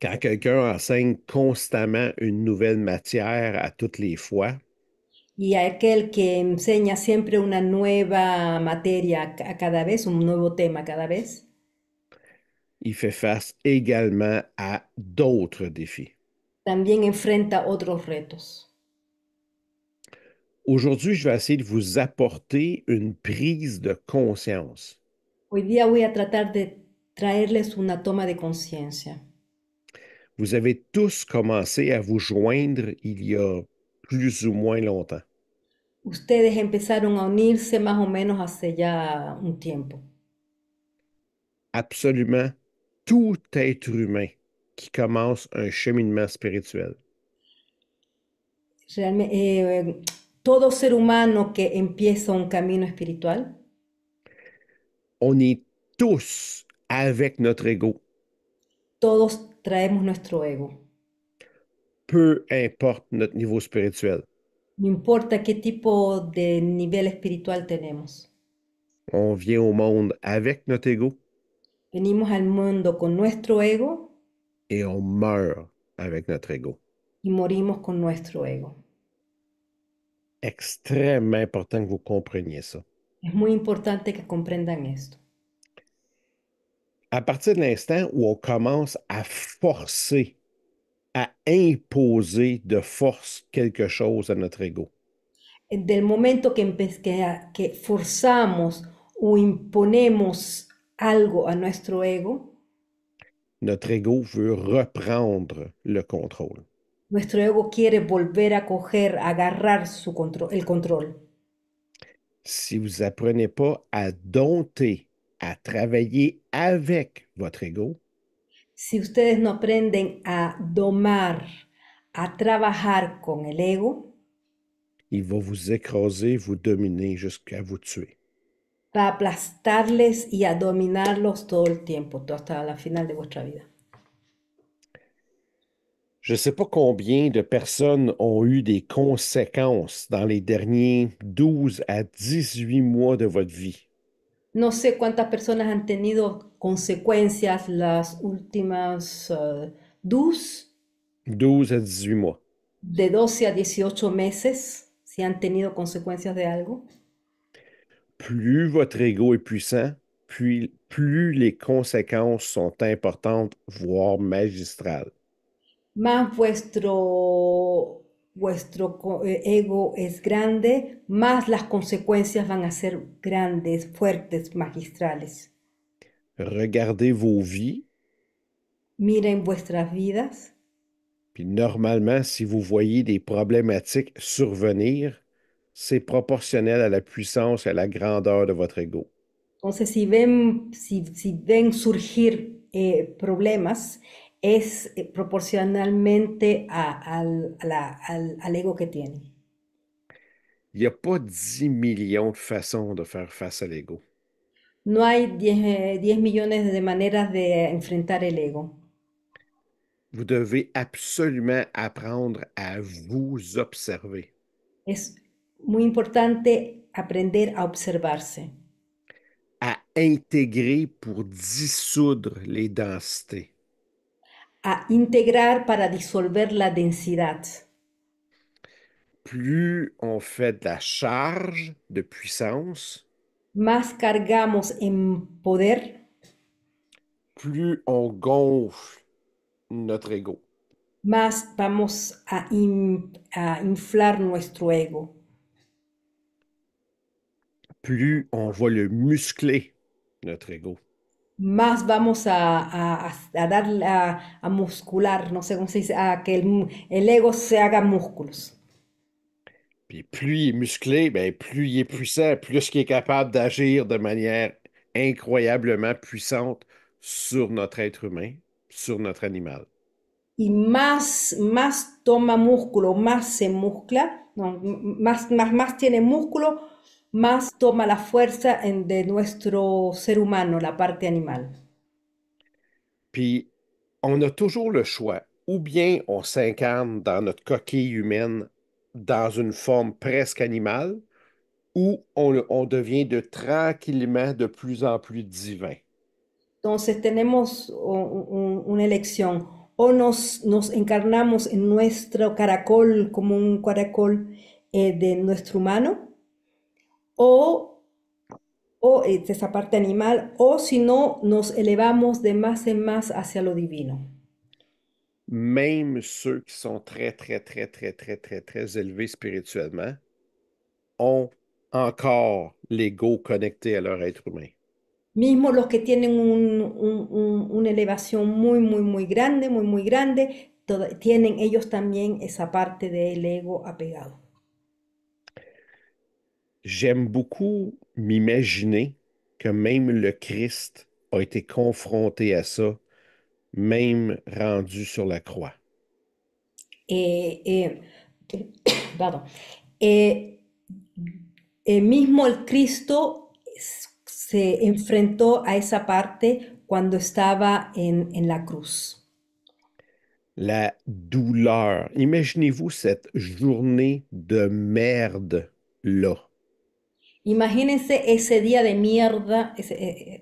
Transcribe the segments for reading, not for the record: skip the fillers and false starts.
Quand quelqu'un enseigne constamment une nouvelle matière à toutes les fois, Y aquel que enseña siempre una nueva materia a cada vez, un nuevo tema cada vez, il fait face également à d'autres défis. también enfrenta otros retos. Aujourd'hui, je vais essayer de vous apporter une prise de conscience. Hoy día voy a tratar de traerles una toma de conciencia. Vous avez tous commencé à vous joindre il y a plus ou moins longtemps. Ustedes empezaron a unirse más o menos hace ya un tiempo. Absolument tout être humain qui commence un cheminement spirituel. Todo ser humano que empieza un camino espiritual, On est tous avec notre ego, todos traemos nuestro ego. peu importe notre niveau spirituel. No importa qué tipo de nivel espiritual tenemos. On vient au monde avec notre ego Venimos al mundo con nuestro ego et on meurt avec notre ego. y morimos con nuestro ego. Extrêmement important que vous compreniez ça. Es muy importante que comprendan esto. À partir de l'instant où on commence à forcer, à imposer de force quelque chose à notre ego, Del momento que forzamos o imponemos algo a nuestro ego, notre ego veut reprendre le contrôle. nuestro ego quiere volver a coger, a agarrar el control. Si vous apprenez pas à dompter, à travailler avec votre ego, Si ustedes no aprenden a domar, a trabajar con el ego, il va vous écraser, vous dominer jusqu'à vous tuer. va a aplastarles y a dominarlos todo el tiempo, hasta la final de vuestra vida. Je ne sais pas combien de personnes ont eu des conséquences dans les derniers 12 à 18 mois de votre vie. No sé cuántas personas han tenido consecuencias las últimas 12 à 18 mois. de 12 a 18 meses, si han tenido consecuencias de algo. Plus votre ego est puissant, plus les conséquences sont importantes, voire magistrales. Más vuestro ego es grande, más las consecuencias van a ser grandes, fuertes, magistrales. Regardez vos vies, Miren vuestras vidas. puis normalement, si vous voyez des problématiques survenir, c'est proportionnel à la puissance et à la grandeur de votre ego. Entonces, si ven surgir problemas, es proporcionalmente al ego que tienen. Il n'y a pas 10 millions de façons de faire face à l'ego. No hay 10 millones de maneras de enfrentar el ego. Vous devez absolument apprendre à vous observer, Es muy importante aprender a observarse, à intégrer pour dissoudre les densités. a integrar para disolver la densidad. Plus on fait de la charge de puissance, Más cargamos en poder, plus on gonfle notre ego. más vamos a inflar nuestro ego. Plus on va le muscler, notre ego. Más vamos a darle a muscular, no sé cómo se dice, a que el ego se haga músculos. Puis plus il est musclé, ben, plus il est puissant, plus il est capable d'agir de manière incroyablement puissante sur notre être humain, sur notre animal. Y más toma músculo, más se muscla, no, más tiene músculo, más toma la fuerza de nuestro ser humano, la parte animal. Puis on a toujours le choix. Ou bien on s'incarne dans notre coquille humaine dans une forme presque animale, ou on devient tranquillement de plus en plus divin. Entonces tenemos una elección. O nos encarnamos en nuestro caracol como un caracol de nuestro humano, o, o esa parte animal, o si no, nos elevamos de más en más hacia lo divino. Même ceux qui sont très, très, très, très, très, très, très élevés spirituellement ont encore l'ego connecté à leur être humain. Mismo los que tienen una elevación muy, muy, muy grande, tienen ellos también esa parte del ego apegado. J'aime beaucoup m'imaginer que même le Christ a été confronté à ça, même rendu sur la croix. Eh, eh, perdón. Eh, Mismo el Cristo se enfrentó a esa parte cuando estaba en la cruz. La douleur. Imaginez-vous cette journée de merde-là. Imagínense ese día de mierda,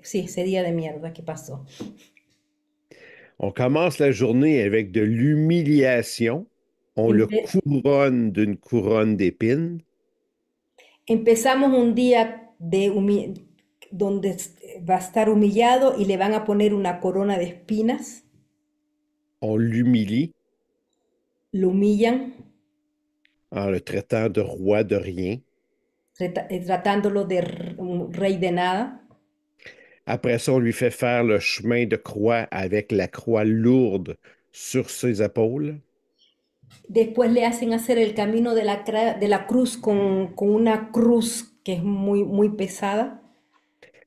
sí, ese día de mierda que pasó. On commence la journée avec de l'humiliation. On le Empe- couronne d'une couronne d'épines. Empezamos un día donde va a estar humillado y le van a poner una corona de espinas, On l'humilie lo humillan, en le traitant de roi de rien. tratándolo de un rey de nada. Après ça, on lui fait faire le chemin de croix avec la croix lourde sur ses épaules. Después le hacen hacer el camino de de la cruz con una cruz que es muy, muy pesada.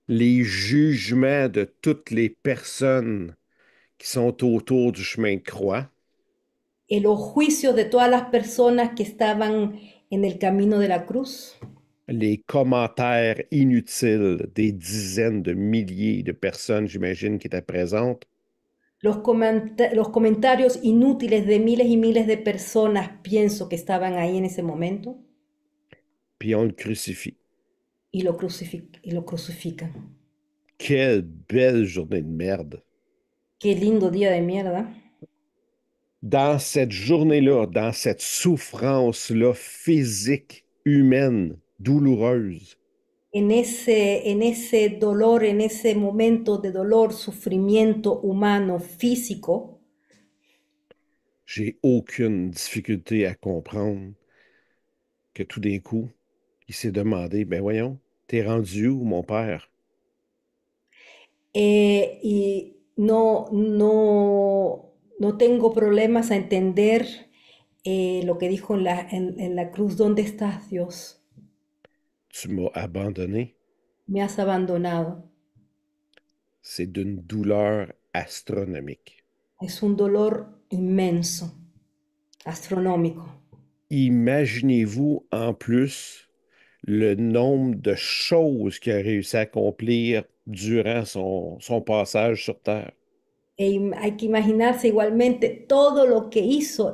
Les jugements de toutes les personnes qui sont autour du chemin de croix. Los juicios de todas las personas que estaban en el camino de la cruz. Les commentaires inutiles des dizaines de milliers de personnes, j'imagine, qui étaient présentes. Los comentarios inútiles de miles y miles de personas, pienso que estaban ahí en ese momento, Puis on le crucifie. y lo crucifican. Quelle belle journée de merde. Qué lindo día de mierda. Dans cette journée-là, dans cette souffrance-là physique, humaine, douloureuse, En ese dolor, en ese momento de dolor, sufrimiento humano, físico, j'ai aucune difficulté à comprendre que tout d'un coup, il s'est demandé, ben voyons, t'es rendu où, mon père? y no tengo problemas a entender lo que dijo en la cruz, ¿dónde estás, Dios? Tu m'as abandonné. Me has abandonado. C'est d'une douleur astronomique. Es un dolor inmenso, astronómico. Imaginez-vous en plus le nombre de choses qu'il a réussi à accomplir durant son passage sur Terre. Hay que imaginarse igualmente todo lo que hizo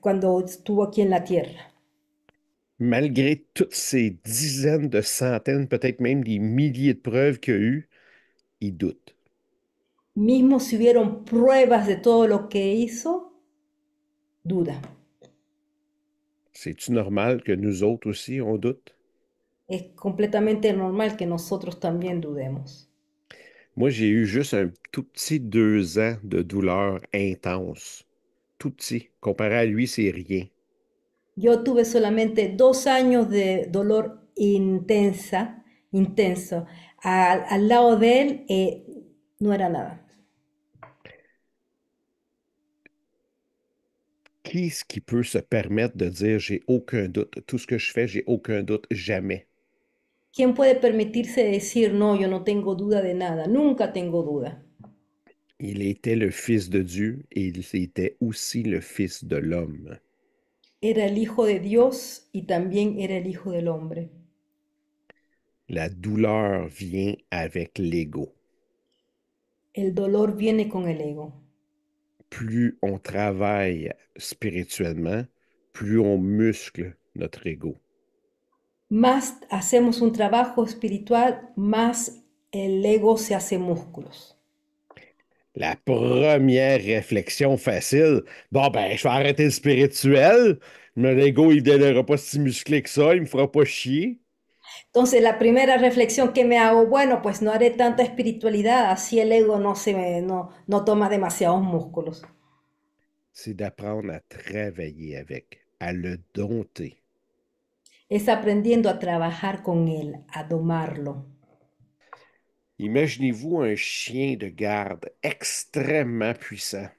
cuando estuvo aquí en la tierra. Malgré toutes ces dizaines de centaines, peut-être même des milliers de preuves qu'il y a eu, il doute. Mismo si hubieron pruebas de todo lo que hizo, duda. C'est-tu normal que nous autres aussi, on doute? Es completamente normal que nosotros también dudemos. Moi, j'ai eu juste un tout petit 2 ans de douleur intense. Tout petit. Comparé à lui, c'est rien. Yo tuve solamente 2 años de dolor intenso. Al lado de él, no era nada. Qui est-ce qui peut se permettre de dire j'ai aucun doute? Tout ce que je fais, j'ai aucun doute, jamais. ¿Quién puede permitirse decir, no, yo no tengo duda de nada? Nunca tengo duda. Il était le Fils de Dieu et il était aussi le Fils de l'homme. Era el Hijo de Dios y también era el Hijo del Hombre. La douleur vient avec l'ego. El dolor viene con el ego. Plus on travaille spirituellement, plus on muscle notre ego. Más hacemos un trabajo espiritual, más el ego se hace músculos. La première réflexion facile, bon, ben, je vais arrêter le spirituel, mais l'ego, il ne deviendra pas si musclé que ça, il me fera pas chier. Entonces, la primera reflexión que me hago, bueno, pues no haré tanta espiritualidad, así el ego no toma demasiados músculos. C'est d'apprendre à travailler avec, à le dompter. Es aprendiendo a trabajar con él, a domarlo. Imaginez-vous un chien de garde extrêmement puissant.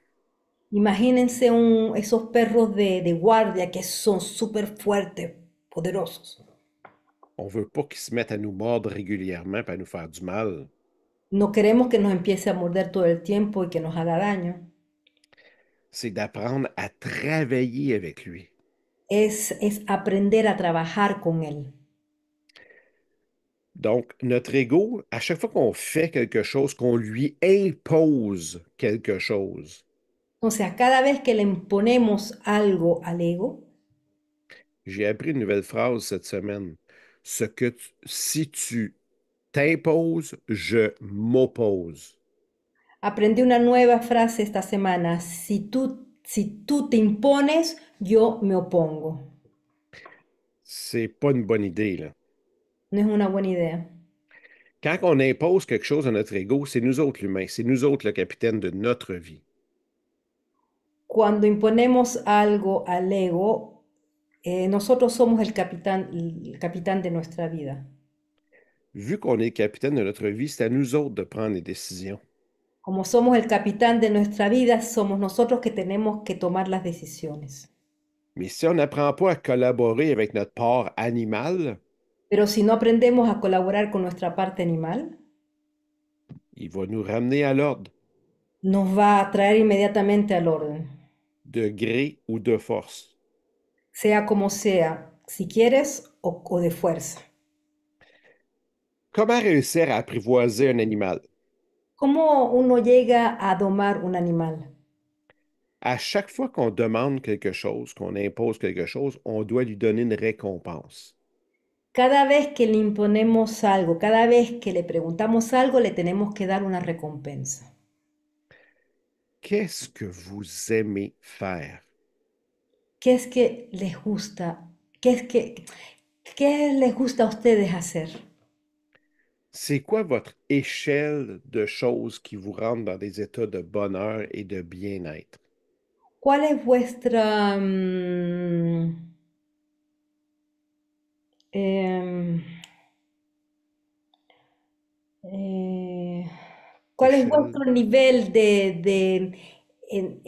Imagínense esos perros de guardia que son súper fuertes, poderosos. On veut pas qu'il se mette à nous mordre régulièrement et à nous faire du mal. No queremos que nos empiece a morder todo el tiempo y que nos haga daño. C'est d'apprendre à travailler avec lui. Es aprender a trabajar con él. Donc, notre ego, à chaque fois qu'on fait quelque chose, qu'on lui impose quelque chose, Entonces, a cada vez que le imponemos algo al ego, j'ai appris une nouvelle phrase cette semaine. Si tu t'imposes, je m'oppose. aprendí una nueva frase esta semana. Si tú te impones, yo me opongo. C'est pas une bonne idée, là. No es una buena idea. Quand on impose quelque chose à notre ego, c'est nous autres l'humain, c'est nous autres le capitaine de notre vie. Cuando imponemos algo al ego, nosotros somos el capitán de nuestra vida. Vu qu'on est le capitaine de notre vie, c'est à nous autres de prendre les décisions. Como somos el capitán de nuestra vida, somos nosotros que tenemos que tomar las decisiones. Mais si on n'apprend pas à collaborer avec notre part animale, Pero si no aprendemos a colaborar con nuestra parte animal, il va nous ramener à l'ordre, nos va a traer inmediatamente al orden, de gré ou de force. sea como sea, si quieres o de fuerza. Comment réussir à apprivoiser un animal? ¿Cómo uno llega a domar un animal? À chaque fois qu'on demande quelque chose, qu'on impose quelque chose, on doit lui donner une récompense. Cada vez que le imponemos algo, cada vez que le preguntamos algo, le tenemos que dar una recompensa. Qu'est-ce que vous aimez faire? ¿Qué es que les gusta? ¿Qué les gusta a ustedes hacer? C'est quoi votre échelle de choses qui vous rendent dans des états de bonheur et de bien-être? ¿Cuál es vuestra em, eh, cuál es Échelle. vuestro nivel en-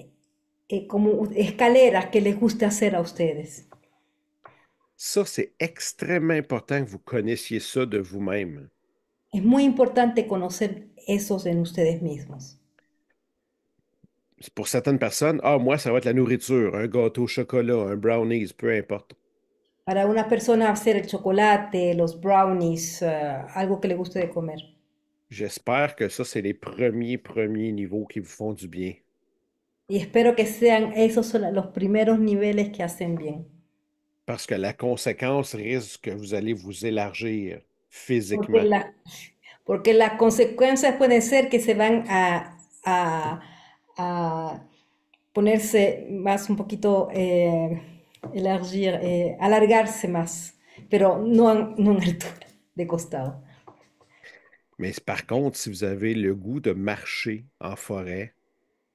como escaleras que les gusta hacer a ustedes? Ça, c'est extrêmement important que vous connaissiez ça de vous-même. Es muy importante conocer esos en ustedes mismos. Pour certaines personnes, ah, moi, ça va être la nourriture, un gâteau au chocolat, un brownies, peu importe. Para una persona hacer el chocolate, los brownies, algo que le guste de comer. J'espère que ça, c'est les premiers niveaux qui vous font du bien. Y espero que sean esos son los primeros niveles que hacen bien. Parce que la conséquence risque que vous allez vous élargir Porque, physiquement. la- porque las consecuencias pueden ser que se van a ponerse más un poquito, alargarse más, pero no en altura, de costado. Mais par contre, si vous avez le goût de marcher en forêt,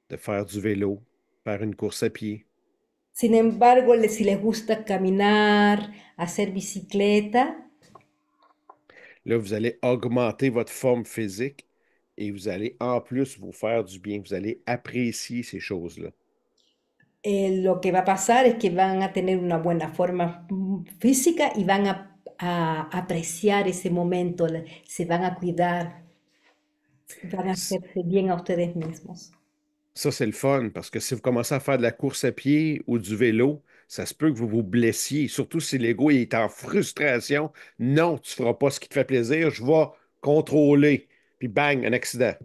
de faire du vélo, faire une course à pied, Sin embargo, si les gusta caminar, hacer bicicleta, là, vous allez augmenter votre forme physique et vous allez en plus vous faire du bien. Vous allez apprécier ces choses-là. lo que va a pasar es que van a tener una buena forma física y van a apreciar ese momento, se van a cuidar, van a C- hacerse bien a ustedes mismos. Ça, c'est le fun parce que si vous commencez à faire de la course à pied ou du vélo, ça se peut que vous vous blessiez, surtout si l'ego est en frustration. Non, tu feras pas ce qui te fait plaisir, je vais contrôler. Puis bang, un accident.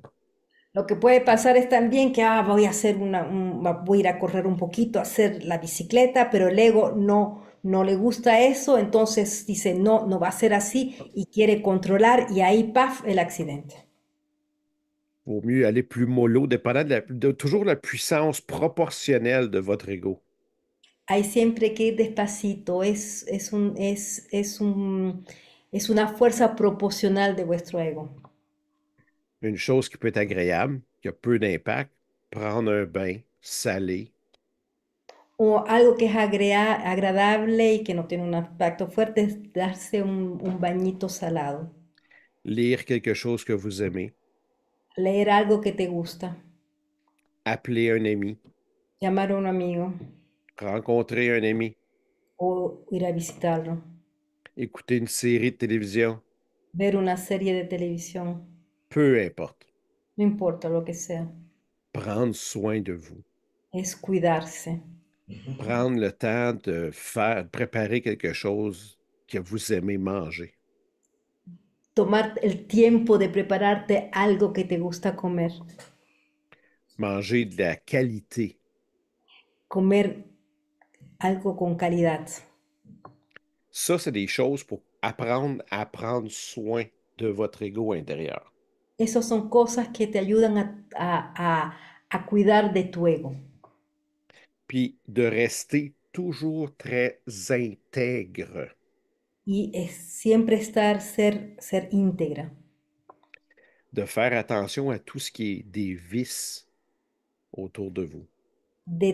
Lo que puede pasar es también que voy a hacer voy a ir a correr un poquito, a hacer la bicicleta, pero el ego no le gusta eso, entonces dice, no, no va a ser así y quiere controlar y ahí, paf, el accidente. Vaut mieux aller plus mollo, dépendant de toujours la puissance proportionnelle de votre ego. Hay siempre que ir despacito, es una fuerza proporcional de vuestro ego. Une chose qui peut être agréable, qui a peu d'impact, prendre un bain salé, O algo que es agradable y que no tiene un impacto fuerte es darse un bañito salado, lire quelque chose que vous aimez, leer algo que te gusta, appeler un ami, llamar a un amigo rencontrer un ami, o ir a visitarlo, écouter une série de télévision, ver una serie de televisión, peu importe. no importa lo que sea, Prendre soin de vous. es cuidarse. Prendre le temps de faire, préparer quelque chose que vous aimez manger. Tomar el tiempo de prepararte algo que te gusta comer, Manger de la qualité. comer algo con calidad. Ça, c'est des choses pour apprendre à prendre soin de votre ego intérieur. Esas son cosas que te ayudan a cuidar de tu ego Puis de rester toujours très intègre, y es siempre ser íntegra, de faire attention à tout ce qui est des vices autour de vous, de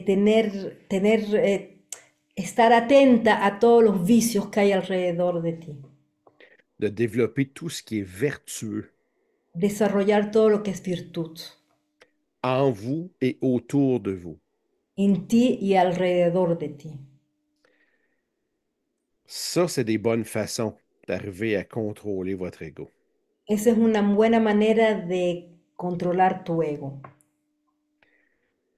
estar atenta a todos los vicios que hay alrededor de ti, de développer tout ce qui est vertueux desarrollar todo lo que es virtud en vous et autour de vous. en ti y alrededor de ti. Ça, c'est des bonnes façons d'arriver à contrôler votre ego. Esa es una buena manera de controlar tu ego.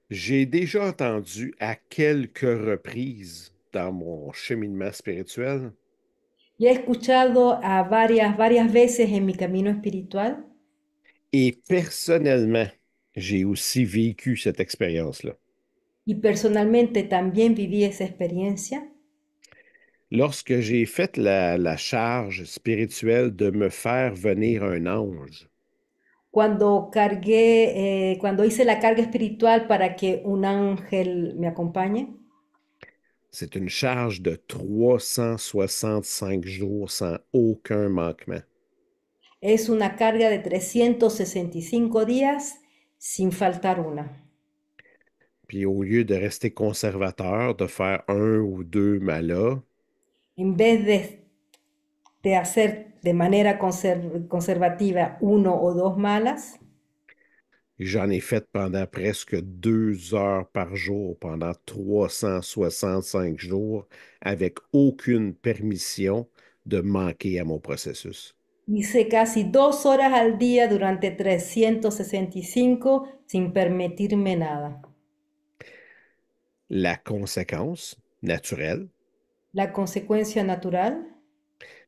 J'ai déjà entendu à quelques reprises dans mon cheminement spirituel Ya he escuchado a varias veces en mi camino espiritual et personnellement, j'ai aussi vécu cette expérience-là. y personalmente también viví esa experiencia. Lorsque j'ai fait la charge spirituelle de me faire venir un ange, Cuando hice la carga espiritual para que un ángel me acompañe, c'est une charge de 365 jours sans aucun manquement. es una carga de 365 días sin faltar una. Puis au lieu de rester conservateur, de faire un ou deux malas, En vez de hacer de manera conservativa uno o dos malas, j'en ai fait pendant presque 2 heures par jour, pendant 365 jours, avec aucune permission de manquer à mon processus. hice casi 2 horas al día durante 365 sin permitirme nada. La conséquence naturelle, La consecuencia natural,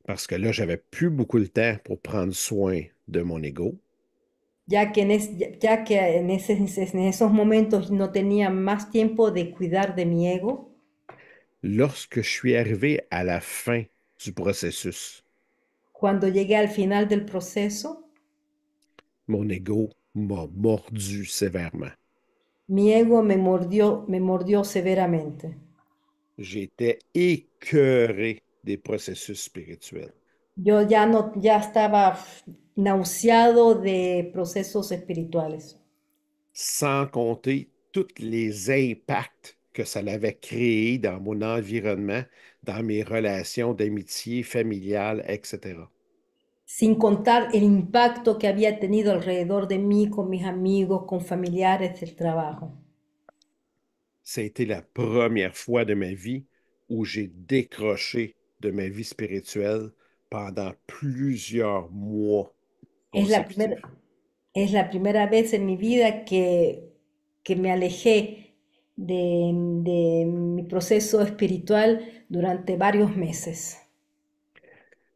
parce que là, j'avais plus beaucoup de temps pour prendre soin de mon ego. ya que en esos momentos no tenía más tiempo de cuidar de mi ego, Lorsque je suis arrivé à la fin du processus, cuando llegué al final del proceso, mon ego m'a mordu sévèrement. mi ego me mordió severamente. J'étais écœuré des processus spirituels. Yo ya estaba nauseado de procesos espirituales, Sans compter tous les impacts que ça avait créés dans mon environnement, dans mes relations d'amitié familiale, etc. sin contar el impacto que había tenido alrededor de mí, con mis amigos, con familiares del trabajo. Ça a été la première fois de ma vie où j'ai décroché de ma vie spirituelle pendant plusieurs mois Es la primera, consécutifs. es la primera vez en mi vida que me alejé de mi proceso espiritual durante varios meses.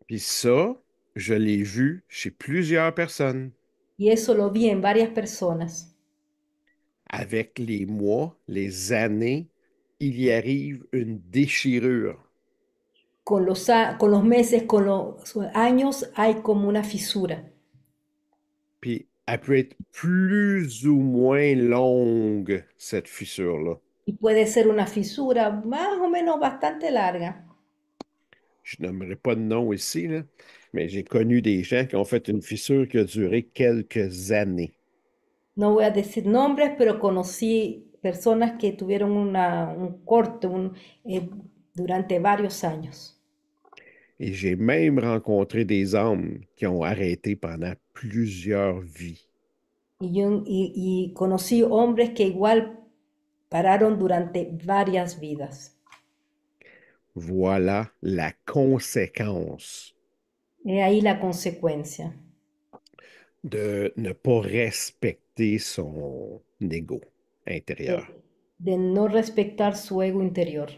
Puis ça, je l'ai vu chez plusieurs personnes. Y eso lo vi en varias personas. Avec les mois, les années, il y arrive une déchirure. con los meses, con los años, hay como una fisura. Puis elle peut être plus ou moins longue, cette fissure-là. Y puede ser una fisura más o menos bastante larga. Je nommerai pas de nom ici, là, mais j'ai connu des gens qui ont fait une fissure qui a duré quelques années. No voy a decir nombres, pero conocí personas que tuvieron un corte durante varios años. Et j'ai même rencontré des hommes qui ont arrêté pendant plusieurs vies. Y conocí hombres que igual pararon durante varias vidas. Voilà la conséquence He ahí la consecuencia de ne pas respecter son ego intérieur. de no respetar su ego interior.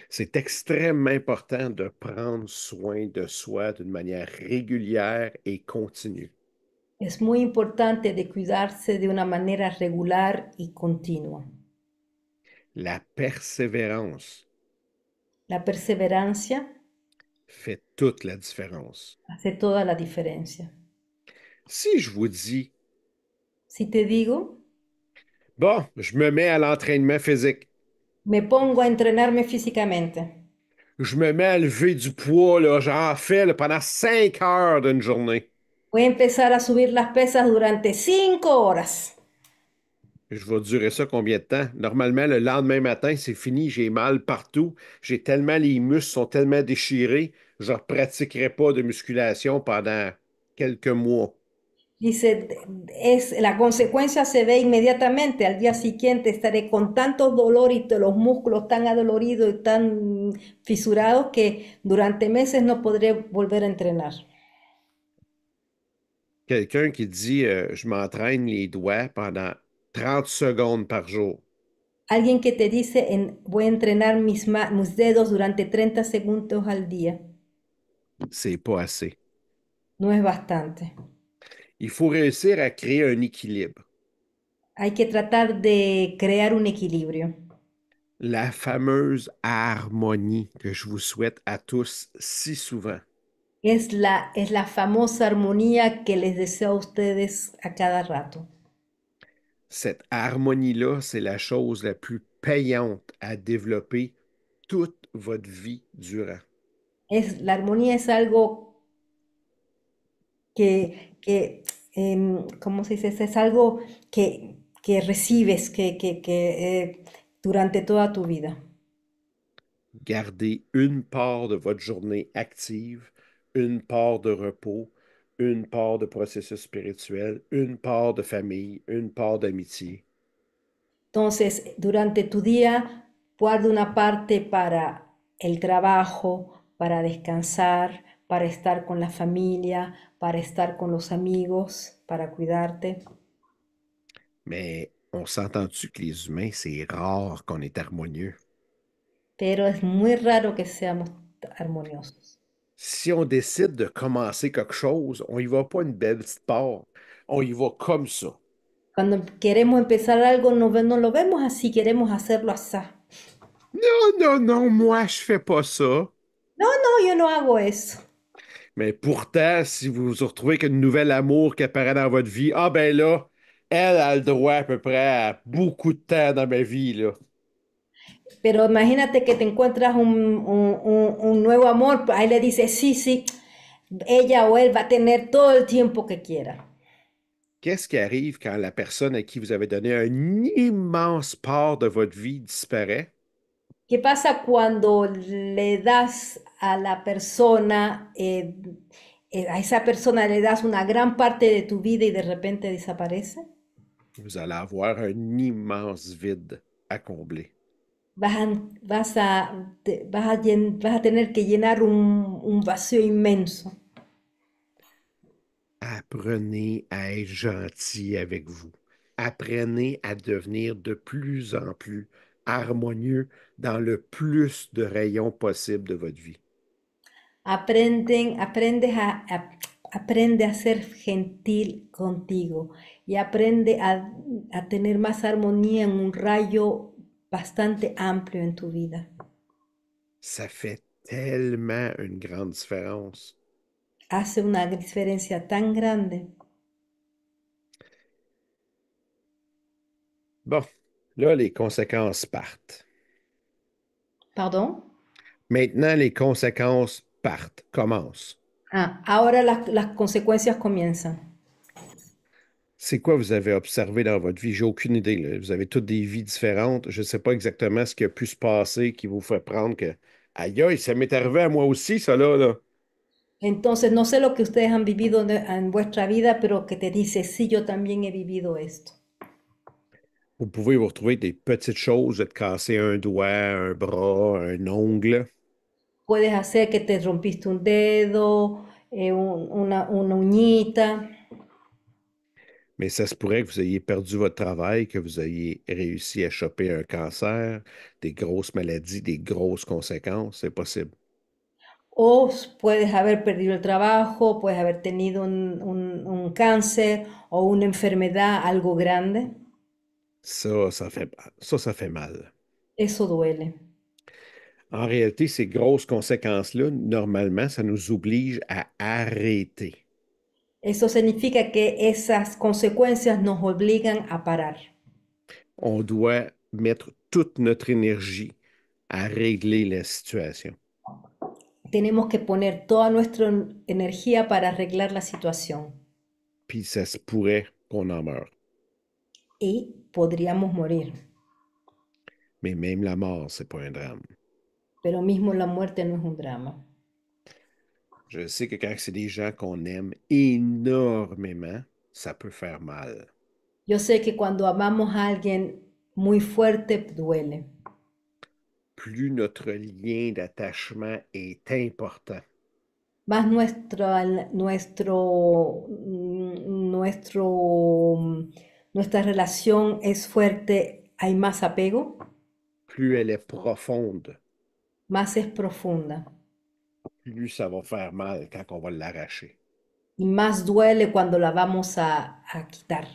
C'est extrêmement important de prendre soin de soi d'une manière régulière et continue. Es muy importante de cuidarse de una manera regular y continua. La persévérance La perseverancia fait toute la différence. hace toda la diferencia. Si je vous dis, Si te digo, bon, je me mets à l'entraînement physique, me pongo a entrenarme físicamente. je me mets à lever du poids, là, j'en fais là, pendant 5 heures d'une journée. Voy a empezar a subir las pesas durante 5 horas. Je vais durer ça combien de temps? Normalement, le lendemain matin, c'est fini, j'ai mal partout. J'ai tellement, les muscles sont tellement déchirés, je ne pratiquerai pas de musculation pendant quelques mois. Dice, la consecuencia se ve inmediatamente. Al día siguiente estaré con tanto dolor y los músculos tan adoloridos y tan fisurados que durante meses no podré volver a entrenar. Quelqu'un qui dit je m'entraîne les doigts pendant 30 secondes par jour, Alguien que te dice, voy a entrenar mis dedos durante 30 segundos al día, c'est pas assez. no es bastante. Il faut réussir à créer un équilibre. Hay que tratar de crear un equilibrio. La fameuse harmonie que je vous souhaite à tous si souvent. Es la famosa armonía que les deseo a ustedes a cada rato. Cette harmonie-là, c'est la chose la plus payante à développer toute votre vie durant. La armonía es algo ¿cómo se dice? Es algo que recibes durante toda tu vida. Gardez une part de votre journée active, une part de repos, une part de processus spirituel, une part de famille, une part d'amitié. Entonces, durante tu día, guarda una parte para el trabajo, para descansar, para estar con la familia, para estar con los amigos, para cuidarte. Mais on s'entend-tu que les humains, c'est rare qu'on est harmonieux? Pero es muy raro que seamos armoniosos. Si on décide de commencer quelque chose, on y va pas une belle petite part. On y va comme ça. Cuando queremos empezar algo, no lo vemos así, queremos hacerlo así. Non, non, non, moi, je fais pas ça. No, no, yo no hago eso. Mais pourtant, si vous vous retrouvez avec une nouvelle amour qui apparaît dans votre vie, ah ben là, elle a le droit à peu près à beaucoup de temps dans ma vie, là. Pero imagínate que te encuentras un nuevo amor, ahí le dices, sí, sí, ella o él va a tener todo el tiempo que quiera. Qu'est-ce qui arrive quand la personne à qui vous avez donné un immense part de votre vie disparaît? ¿Qué pasa cuando le das a la persona, a esa persona le das una gran parte de tu vida y de repente desaparece? Vous allez avoir un immense vide à combler. Vas a, vas a tener que llenar un vacío inmenso. Apprenez à être gentil avec vous. Apprenez à devenir de plus en plus harmonieux dans le plus de rayons possible de votre vie. Aprende a ser gentil contigo y aprende a tener más armonía en un rayo bastante amplio en tu vida. Ça fait tellement une grande différence. Hace una diferencia tan grande. Bon, là, les conséquences partent. ¿Perdón? Maintenant, les conséquences partent, commencent. Ah, ahora las consecuencias comienzan. C'est quoi vous avez observé dans votre vie? J'ai aucune idée, là. Vous avez toutes des vies différentes. Je ne sais pas exactement ce qui a pu se passer qui vous fait prendre que, aïe, aïe, ça m'est arrivé à moi aussi, ça là. Entonces, no sé lo que ustedes han vivido en vuestra vida, pero que te dice, sí, yo también he vivido esto. Vous pouvez vous retrouver des petites choses, de te casser un doigt, un bras, un ongle, Puedes hacer que te rompiste un dedo, una uñita, mais ça se pourrait que vous ayez perdu votre travail, que vous ayez réussi à choper un cancer, des grosses maladies, des grosses conséquences. C'est possible. o puedes haber perdido el trabajo, puedes haber tenido un cáncer o una enfermedad, algo grande. Ça fait mal. Eso duele. En réalité, ces grosses conséquences-là, normalement, ça nous oblige à arrêter. Eso significa que esas consecuencias nos obligan a parar. On doit mettre toute notre énergie à régler la situation. Tenemos que poner toda nuestra energía para arreglar la situación Puis ça se pourrait qu'on en meure. y podríamos morir, Mais même la mort, c'est pas un drame. pero mismo la muerte no es un drama. Je sais que quand c'est des gens qu'on aime énormément, ça peut faire mal. Yo sé que cuando amamos a alguien muy fuerte, duele. Plus notre lien d'attachement est important, Más nuestra relación es fuerte, hay más apego, plus elle est profonde, más es profunda plus ça va faire mal quand on va l'arracher. y más duele cuando la vamos a quitar.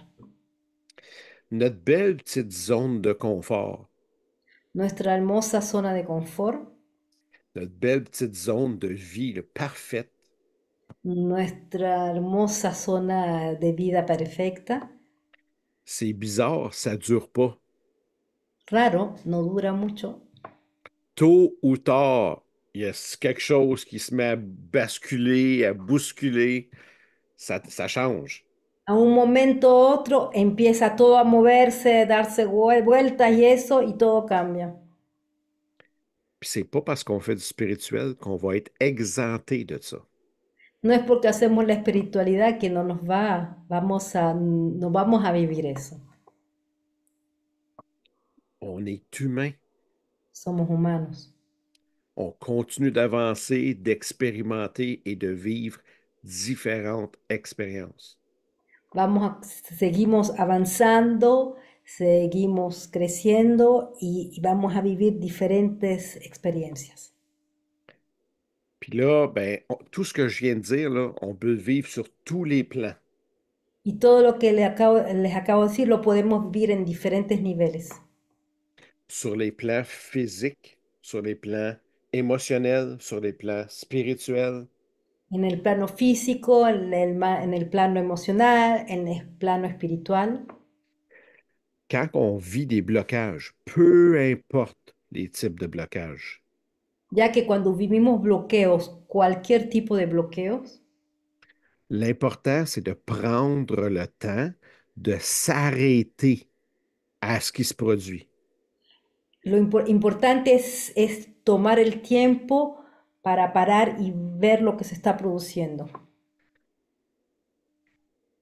Notre belle petite zone de confort, Nuestra hermosa zona de confort, notre belle petite zone de vie là, parfaite, nuestra hermosa zona de vida perfecta, c'est bizarre, ça dure pas. raro, no dura mucho. Tôt ou tard, il y a quelque chose qui se met à basculer, à bousculer, ça change. A un momento u otro empieza todo a moverse, darse vueltas y eso, y todo cambia. Puis c'est pas parce qu'on fait du spirituel qu'on va être exempté de ça. No es porque hacemos la espiritualidad que no no vamos a vivir eso. On est humain. Somos humanos. On continue d'avancer, d'expérimenter et de vivre différentes expériences. Seguimos avanzando, seguimos creciendo y vamos a vivir diferentes experiencias. Puis là, ben, tout ce que je viens de dire, là, on peut le vivre sur tous les plans. Y todo lo que les acabo de decir lo podemos vivir en diferentes niveles. Sur les plans physiques, sur les plans émotionnels, sur les plans spirituels. En el plano físico, en el plano emocional, en el plano espiritual. Quand on vit des blocages, peu importe les types de blocages, Ya que cuando vivimos bloqueos, cualquier tipo de bloqueos, l'important, c'est de prendre le temps de s'arrêter à ce qui se produit. importante es tomar el tiempo para parar y ver lo que se está produciendo.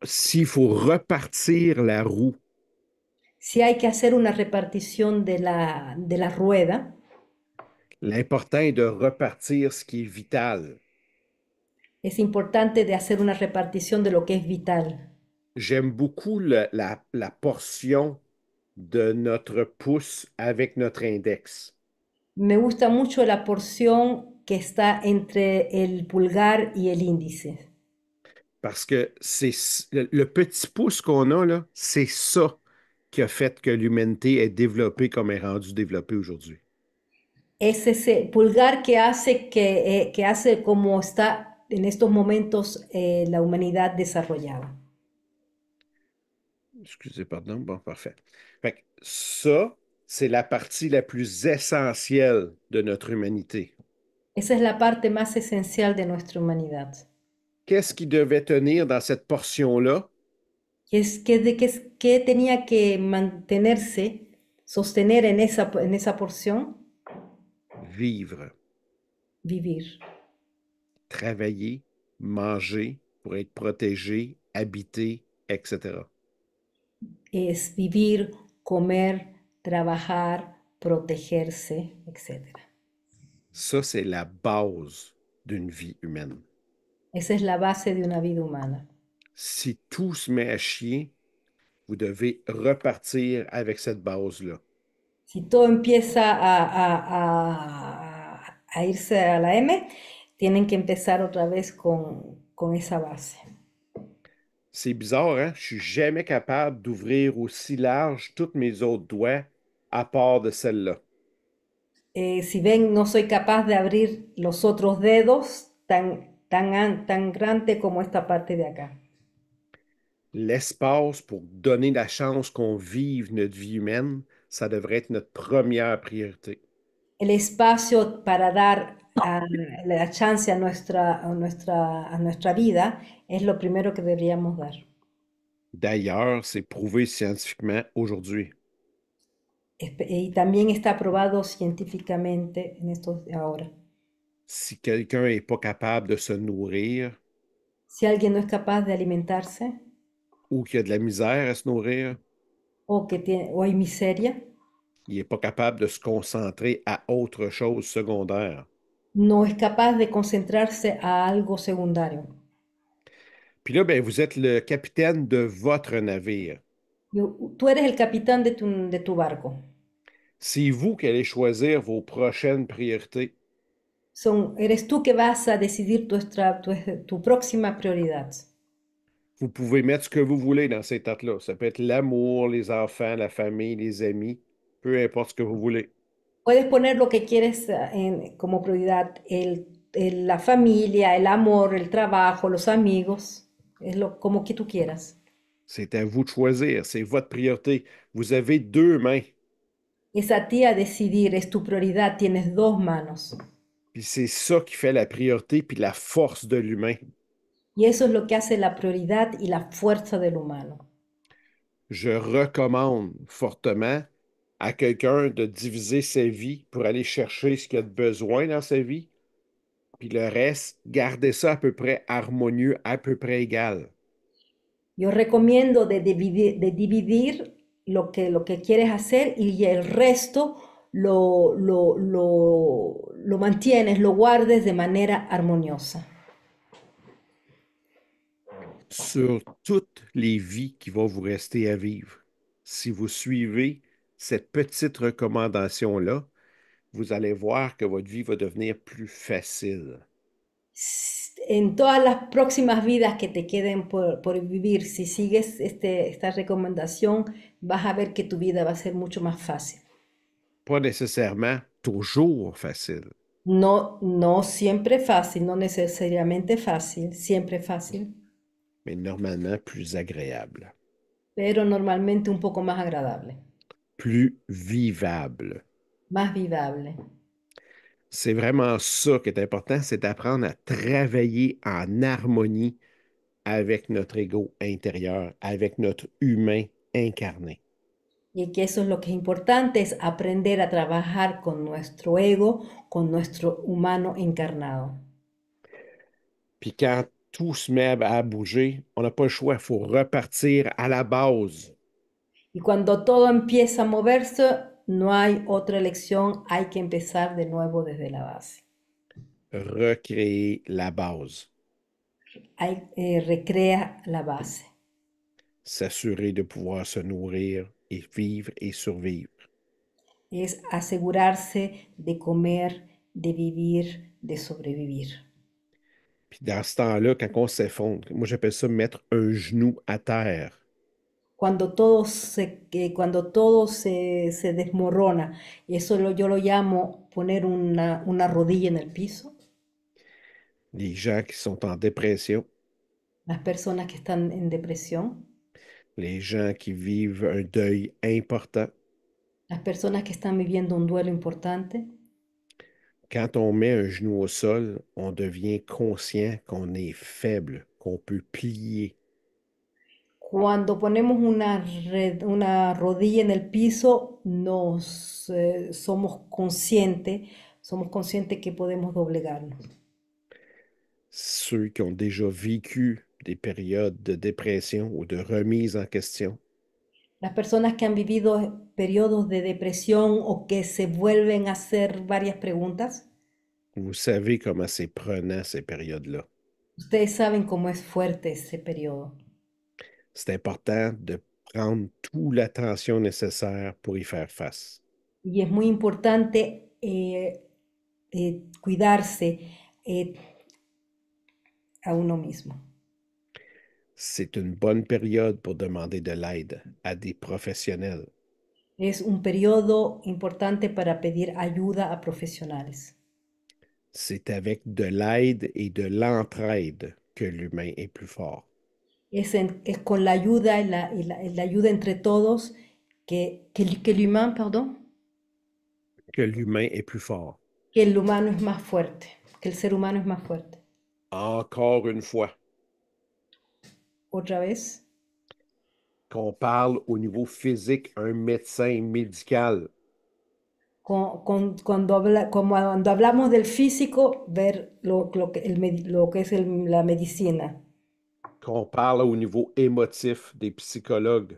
S'il faut repartir la roue, Si hay que hacer una repartición de la rueda, l'important est de repartir ce qui est vital. es importante de hacer una repartición de lo que es vital. J'aime beaucoup la portion de notre pouce avec notre index Me gusta mucho la porción que está entre el pulgar y el índice, parce que c'est le petit pouce qu'on a là, c'est ça qui a fait que l'humanité est développée comme elle est rendue développée aujourd'hui. Es ese pulgar que hace como está en estos momentos la humanidad desarrollada. Excusez, pardon. Bon, parfait. Fait que ça, c'est la partie la plus essentielle de notre humanité. Esa es la parte más esencial de nuestra humanidad. Qu'est-ce qui devait tenir dans cette portion-là? ¿Qué tenía que mantenerse, sostener en esa porción? Vivre, Vivir. travailler, manger pour être protégé, habiter, etc. Es vivir, comer, trabajar, protegerse, etcétera. Ça, c'est la base d'une vie humaine. Esa es la base de una vida humana. Si tout se met à chier, vous devez repartir avec cette base-là. Si todo empieza a irse a la M, tienen que empezar otra vez con esa base. C'est bizarre, hein? Je suis jamais capable d'ouvrir aussi large toutes mes autres doigts à part de celle-là. Si ven, no soy capaz de abrir los otros dedos tan grande como esta parte de acá. L'espace pour donner la chance qu'on vive notre vie humaine, ça devrait être notre première priorité. El espacio para dar la chance a nuestra vida es lo primero que deberíamos dar. D'ailleurs, c'est prouvé scientifiquement aujourd'hui. Y también está probado científicamente en estos ahora. Si quelqu'un n'est pas capable de se nourrir Si alguien no es capaz de alimentarse ou qu'il a de la misère à se nourrir, o hay miseria, il n'est pas capable de se concentrer à autre chose secondaire. no es capaz de concentrarse a algo secundario. Puis là, ben, vous êtes le capitaine de votre navire. Tú eres el capitán de tu barco. C'est vous qui allez choisir vos prochaines priorités. Eres tú que vas a decidir tu próxima prioridad. Vous pouvez mettre ce que vous voulez dans ces dates-là. Ça peut être l'amour, les enfants, la famille, les amis, peu importe ce que vous voulez. Puedes poner lo que quieres como prioridad, la familia, el amor, el trabajo, los amigos, como que tú quieras. C'est à vous de choisir. C'est votre priorité. Vous avez deux mains. Es a ti a decidir, es tu prioridad, tienes dos manos. Puis c'est ça qui fait la priorité puis la force de l'humain. Y eso es lo que hace la prioridad y la fuerza del humano. Je recommande fortement à quelqu'un de diviser sa vie pour aller chercher ce qu'il a de besoin dans sa vie, puis le reste, garder ça à peu près harmonieux, à peu près égal. Yo recomiendo de dividir lo que quieres hacer y el resto lo mantienes, lo guardes de manera armoniosa. Sur toutes les vies qui vont vous rester à vivre. Si vous suivez cette petite recommandation-là, vous allez voir que votre vie va devenir plus facile. En todas las próximas vidas que te queden por vivir, si sigues esta recomendación, vas a ver que tu vida va a ser mucho más fácil. Pas nécessairement toujours facile, No, no siempre fácil, no necesariamente fácil, siempre fácil, mais normalement plus agréable, pero normalmente un poco más agradable, plus vivable. más vivable. C'est vraiment ça qui est important, c'est d'apprendre à travailler en harmonie avec notre ego intérieur, avec notre humain incarné. Y que eso es lo que es importante, es aprender a trabajar con nuestro ego, con nuestro humano encarnado. Puis quand tout se met à bouger, on n'a pas le choix, il faut repartir à la base. Y cuando todo empieza a moverse, no hay otra elección, hay que empezar de nuevo desde la base. Recréer la base. Recrea la base. S'assurer de pouvoir se nourrir et vivre et survivre. Es asegurarse de comer, de vivir, de sobrevivir. Puis dans ce temps-là, quand on s'effondre, moi j'appelle ça mettre un genou à terre. cuando todo se desmorona. Y yo lo llamo poner una rodilla en el piso. Les gens qui sont en dépression, Las personas que están en depresión, les gens qui vivent un deuil important. las personas que están viviendo un duelo importante. Quand on met un genou au sol, on devient conscient qu'on est faible, qu'on peut plier. Cuando ponemos una rodilla en el piso, somos conscientes que podemos doblegarnos. Ceux qui ont déjà vécu des périodes de dépression ou de remise en question, Las personas que han vivido periodos de depresión o que se vuelven a hacer varias preguntas, vous savez comment c'est prenant ces périodes-là. ustedes saben cómo es fuerte ese periodo. C'est important de prendre toute l'attention nécessaire pour y faire face. Y es muy importante cuidarse eh, a uno mismo. C'est une bonne période pour demander de l'aide à des professionnels. Es un periodo importante para pedir ayuda a profesionales. C'est avec de l'aide et de l'entraide que l'humain est plus fort. Es con la ayuda y la ayuda entre todos que el humano, perdón, Que l'humain est plus fort. que el humano es más fuerte, que el ser humano es más fuerte. Encore une fois, Otra vez, qu'on parle au niveau physique, un médecin médical, cuando hablamos del físico, ver lo que es la medicina. qu'on parle au niveau émotif, des psychologues,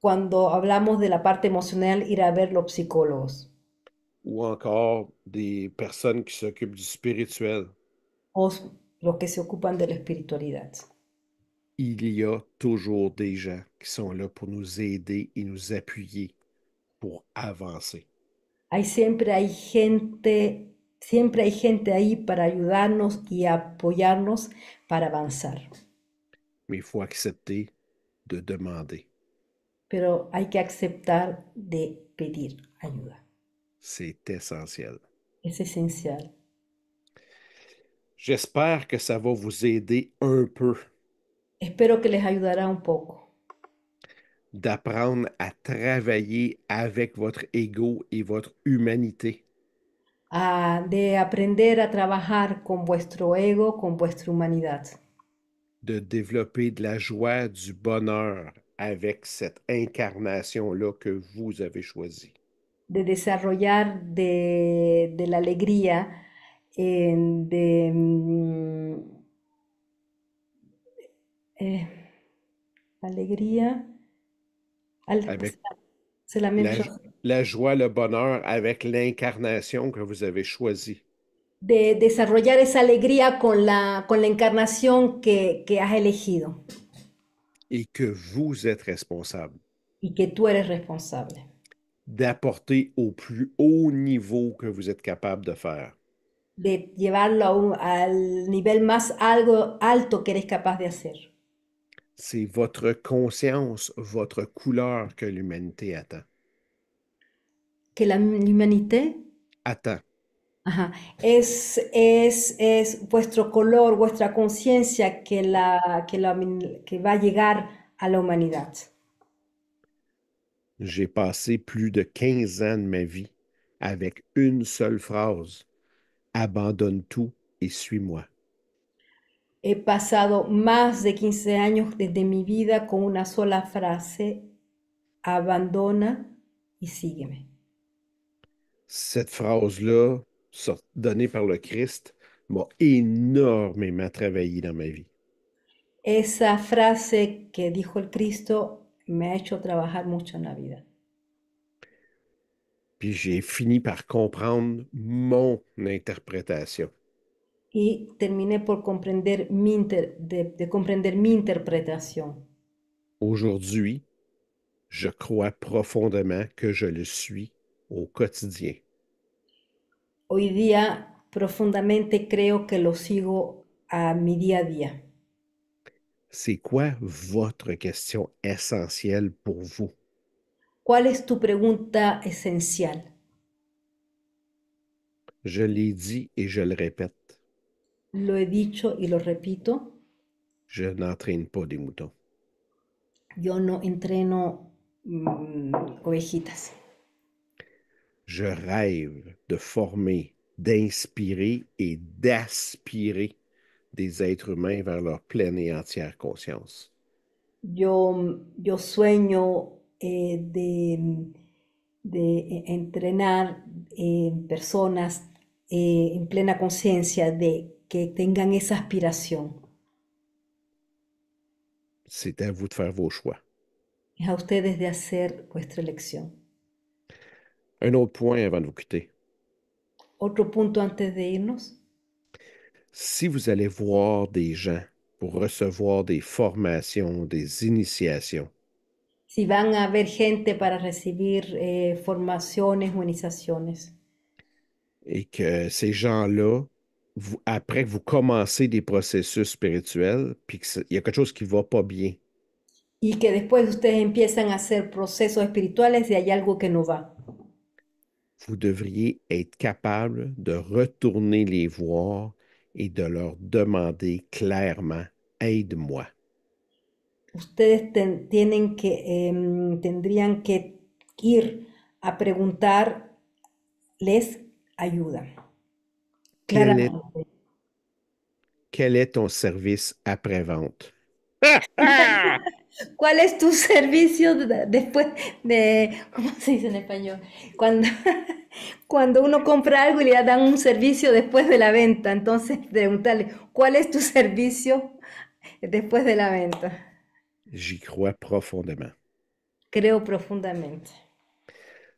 Cuando hablamos de la parte emocional, ir a ver los psicólogos ou encore des personnes qui s'occupent du spirituel. o los que se ocupan de la espiritualidad. Il y a toujours des gens qui sont là pour nous aider et nous appuyer pour avancer. Siempre hay gente ahí para ayudarnos y apoyarnos para avanzar. Mais il faut accepter de demander. Pero hay que aceptar de pedir ayuda. C'est essentiel. Es esencial. J'espère que ça va vous aider un peu Espero que les ayudará un poco d'apprendre à travailler avec votre ego et votre humanité, de aprender a trabajar con vuestro ego, con vuestra humanidad, de développer de la joie, du bonheur avec cette incarnation-là que vous avez choisie. de desarrollar de la alegría, de eh, alegría, Avec c'est la même la, chose. la joie, le bonheur avec l'incarnation que vous avez choisie. De desarrollar esa alegría con la encarnación que has elegido Et que vous êtes responsable y que tú eres responsable. d'apporter au plus haut niveau que vous êtes capable de faire. De llevarlo al nivel más alto que eres capaz de hacer. C'est votre conscience, votre couleur que l'humanité attend. Que la humanité, Attend. ajá, es vuestro color, vuestra conciencia que va a llegar a la humanidad. J'ai passé plus de 15 ans de ma vie avec une seule phrase. Abandonne tout et suis-moi. He pasado más de 15 años desde mi vida con una sola frase: abandona y sígueme. Cette phrase-là, donnée par le Christ, m'a énormément travaillé dans ma vie. Esa frase que dijo el Cristo me ha hecho trabajar mucho en la vida. Puis j'ai fini par comprendre mon interprétation. Y terminé por comprender de comprender mi interpretación. Aujourd'hui, je crois profondément que je le suis au quotidien. Hoy día profundamente creo que lo sigo a mi día a día. C'est quoi votre question essentielle pour vous? ¿Cuál es tu pregunta esencial? Je l'ai dit et je le répète, Lo he dicho y lo repito, je n'entraîne pas des moutons. yo no entreno ovejitas. Je rêve de former, d'inspirer et d'aspirer des êtres humains vers leur pleine et entière conscience. Yo sueño de entrenar personas en plena conciencia de que tengan esa aspiración. C'est à vous de faire vos choix. Es a ustedes de hacer vuestra elección. Un autre point avant de vous quitter. Otro punto antes de irnos. Si vous allez voir des gens pour recevoir des formations, des initiations, Si van a haber gente para recibir formaciones o iniciaciones. et que ces gens-là, après que vous commencez des processus spirituels, puis qu'il y a quelque chose qui ne va pas bien, Y que después ustedes empiezan a hacer procesos espirituales y hay algo que no va. vous devriez être capable de retourner les voir et de leur demander clairement, aide-moi. Ustedes tendrían que ir a preguntarles ayuda, Quel est, claramente. quel est ton service après-vente? ¿Cuál es tu servicio después de, ¿cómo se dice en español? Cuando, cuando uno compra algo y le dan un servicio después de la venta, entonces preguntarle, ¿cuál es tu servicio después de la venta? J'y crois profondément. Creo profundamente.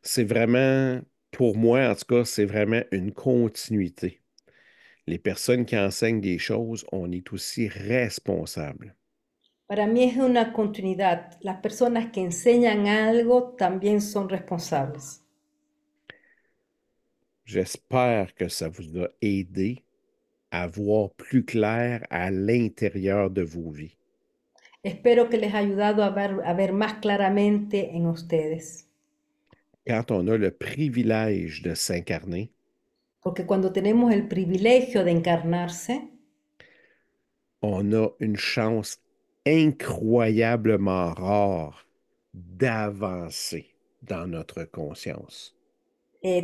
C'est vraiment, pour moi en tout cas, c'est vraiment une continuité. Les personnes qui enseignent des choses, on est aussi responsable. Para mí es una continuidad. Las personas que enseñan algo también son responsables. J'espère que ça vous a aidé à voir plus clair à l'intérieur de vos vies. Espero que les haya ayudado a ver más claramente en ustedes. Quand on a le privilège de s'incarner, Porque cuando tenemos el privilegio de encarnarse, on a une chance incroyablement rare d'avancer dans notre conscience.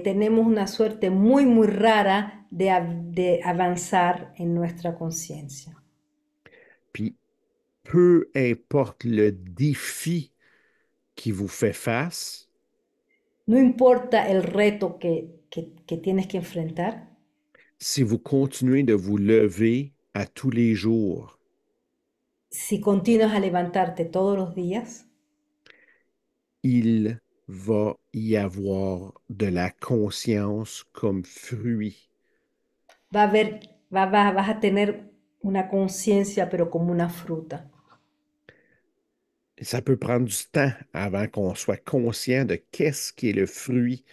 tenemos una suerte muy, muy rara de avanzar en nuestra conciencia. Puis, peu importe le défi qui vous fait face, No importa el reto que tienes que enfrentar, si vous continuez de vous lever à tous les jours, si continúas a levantarte todos los días, il va y avoir de la conscience comme fruit. va a haber, vas a tener una conciencia, pero como una fruta. Et ça peut prendre du temps avant qu'on soit conscient de qu'est-ce qui est le fruit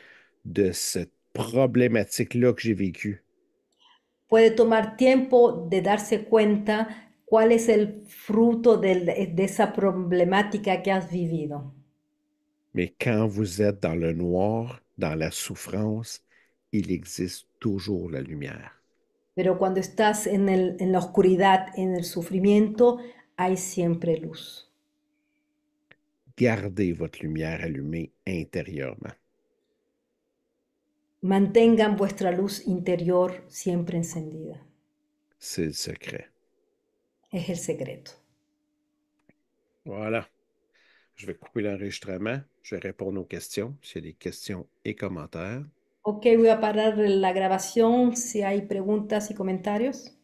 de cette problématique-là que j'ai vécue. Puede tomar tiempo de darse cuenta cuál es el fruto de esa problemática que has vivido. Mais quand vous êtes dans le noir, dans la souffrance, il existe toujours la lumière. Pero cuando estás en la oscuridad, en el sufrimiento, hay siempre luz. Gardez votre lumière allumée intérieurement. Mantengan vuestra luz interior siempre encendida. C'est le secret. Es el secreto. Voilà. Je vais couper l'enregistrement. Je vais répondre aux questions, s'il y a des questions et commentaires. Ok, voy a parar la grabación si hay preguntas y comentarios.